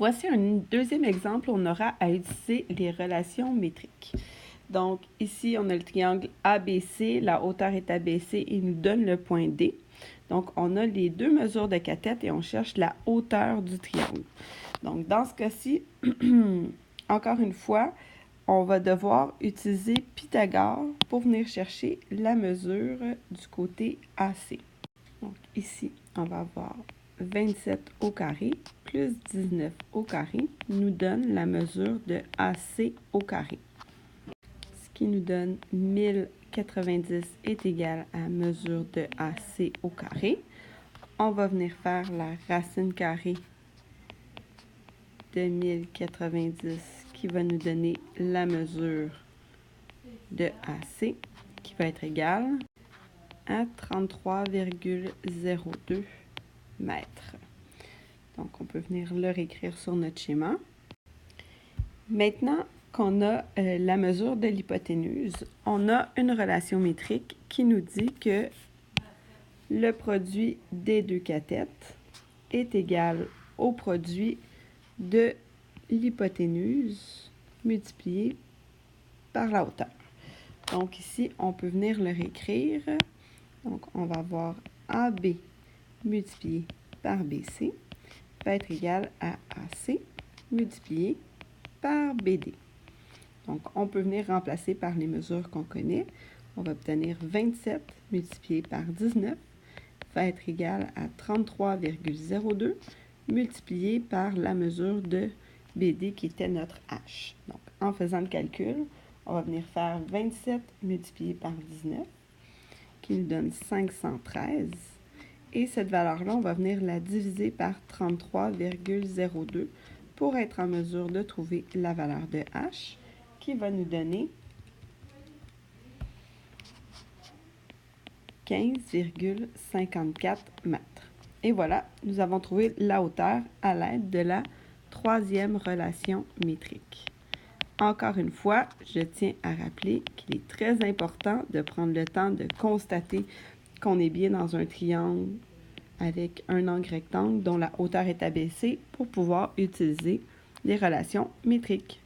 Voici un deuxième exemple où on aura à utiliser les relations métriques. Donc, ici, on a le triangle ABC, la hauteur est abaissée et nous donne le point D. Donc, on a les deux mesures de cathète et on cherche la hauteur du triangle. Donc, dans ce cas-ci, encore une fois, on va devoir utiliser Pythagore pour venir chercher la mesure du côté AC. Donc, ici, on va avoir 27 au carré plus 19 au carré nous donne la mesure de AC au carré. Ce qui nous donne 1090 est égal à mesure de AC au carré. On va venir faire la racine carrée de 1090 qui va nous donner la mesure de AC qui va être égale à 33,02 mètres. Donc, on peut venir le réécrire sur notre schéma. Maintenant qu'on a la mesure de l'hypoténuse, on a une relation métrique qui nous dit que le produit des deux cathètes est égal au produit de l'hypoténuse multiplié par la hauteur. Donc ici, on peut venir le réécrire. Donc, on va avoir AB multiplié par BC va être égal à AC multiplié par BD. Donc, on peut venir remplacer par les mesures qu'on connaît. On va obtenir 27 multiplié par 19 va être égal à 33,02 multiplié par la mesure de BD qui était notre H. Donc, en faisant le calcul, on va venir faire 27 multiplié par 19 qui nous donne 513. Et cette valeur-là, on va venir la diviser par 33,02 pour être en mesure de trouver la valeur de H qui va nous donner 15,54 mètres. Et voilà, nous avons trouvé la hauteur à l'aide de la troisième relation métrique. Encore une fois, je tiens à rappeler qu'il est très important de prendre le temps de constater qu'on est bien dans un triangle avec un angle rectangle dont la hauteur est abaissée pour pouvoir utiliser les relations métriques.